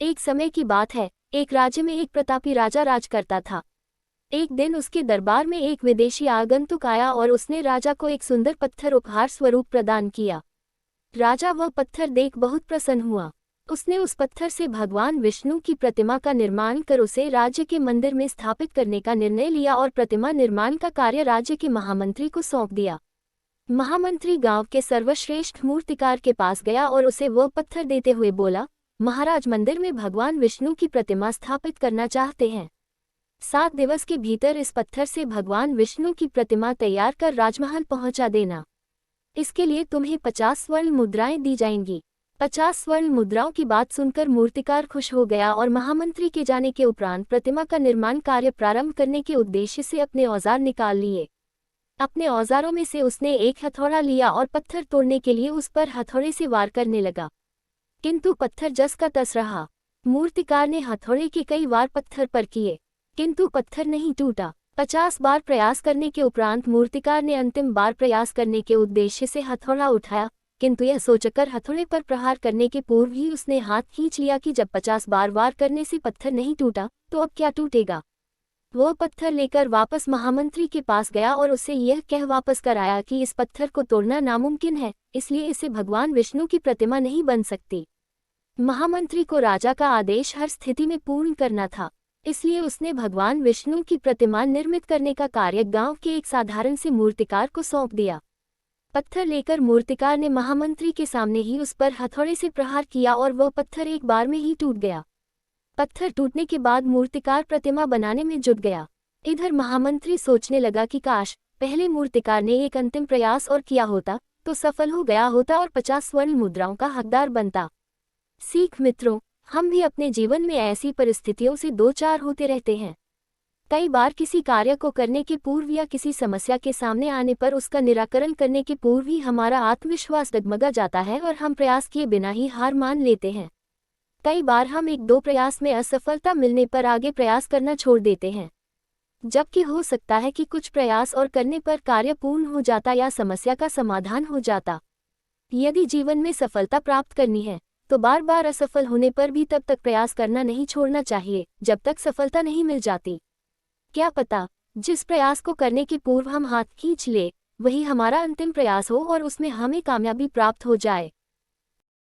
एक समय की बात है, एक राज्य में एक प्रतापी राजा राज करता था। एक दिन उसके दरबार में एक विदेशी आगंतुक आया और उसने राजा को एक सुंदर पत्थर उपहार स्वरूप प्रदान किया। राजा वह पत्थर देख बहुत प्रसन्न हुआ। उसने उस पत्थर से भगवान विष्णु की प्रतिमा का निर्माण कर उसे राज्य के मंदिर में स्थापित करने का निर्णय लिया और प्रतिमा निर्माण का कार्य राज्य के महामंत्री को सौंप दिया। महामंत्री गांव के सर्वश्रेष्ठ मूर्तिकार के पास गया और उसे वह पत्थर देते हुए बोला, महाराज मंदिर में भगवान विष्णु की प्रतिमा स्थापित करना चाहते हैं। 7 दिवस के भीतर इस पत्थर से भगवान विष्णु की प्रतिमा तैयार कर राजमहल पहुंचा देना। इसके लिए तुम्हें 50 स्वर्ण मुद्राएं दी जाएंगी। 50 स्वर्ण मुद्राओं की बात सुनकर मूर्तिकार खुश हो गया और महामंत्री के जाने के उपरांत प्रतिमा का निर्माण कार्य प्रारंभ करने के उद्देश्य से अपने औजार निकाल लिए। अपने औजारों में से उसने एक हथौड़ा लिया और पत्थर तोड़ने के लिए उस पर हथौड़े से वार करने लगा, किंतु पत्थर जस का तस रहा। मूर्तिकार ने हथौड़े के कई वार पत्थर पर किए, किंतु पत्थर नहीं टूटा। 50 बार प्रयास करने के उपरांत मूर्तिकार ने अंतिम बार प्रयास करने के उद्देश्य से हथौड़ा उठाया, किंतु यह सोचकर हथौड़े पर प्रहार करने के पूर्व ही उसने हाथ खींच लिया कि जब 50 बार वार करने से पत्थर नहीं टूटा तो अब क्या टूटेगा। वह पत्थर लेकर वापस महामंत्री के पास गया और उससे यह कह वापस कर आया कि इस पत्थर को तोड़ना नामुमकिन है, इसलिए इसे भगवान विष्णु की प्रतिमा नहीं बन सकती। महामंत्री को राजा का आदेश हर स्थिति में पूर्ण करना था, इसलिए उसने भगवान विष्णु की प्रतिमा निर्मित करने का कार्य गांव के एक साधारण से मूर्तिकार को सौंप दिया। पत्थर लेकर मूर्तिकार ने महामंत्री के सामने ही उस पर हथौड़े से प्रहार किया और वह पत्थर एक बार में ही टूट गया। पत्थर टूटने के बाद मूर्तिकार प्रतिमा बनाने में जुट गया। इधर महामंत्री सोचने लगा कि काश पहले मूर्तिकार ने एक अंतिम प्रयास और किया होता तो सफल हो गया होता और 50 स्वर्ण मुद्राओं का हकदार बनता। सीख मित्रों, हम भी अपने जीवन में ऐसी परिस्थितियों से दो चार होते रहते हैं। कई बार किसी कार्य को करने के पूर्व या किसी समस्या के सामने आने पर उसका निराकरण करने के पूर्व ही हमारा आत्मविश्वास डगमगा जाता है और हम प्रयास किए बिना ही हार मान लेते हैं। कई बार हम 1-2 प्रयास में असफलता मिलने पर आगे प्रयास करना छोड़ देते हैं, जबकि हो सकता है कि कुछ प्रयास और करने पर कार्य पूर्ण हो जाता या समस्या का समाधान हो जाता। यदि जीवन में सफलता प्राप्त करनी है तो बार बार असफल होने पर भी तब तक प्रयास करना नहीं छोड़ना चाहिए जब तक सफलता नहीं मिल जाती। क्या पता जिस प्रयास को करने के पूर्व हम हाथ खींच ले वही हमारा अंतिम प्रयास हो और उसमें हमें कामयाबी प्राप्त हो जाए।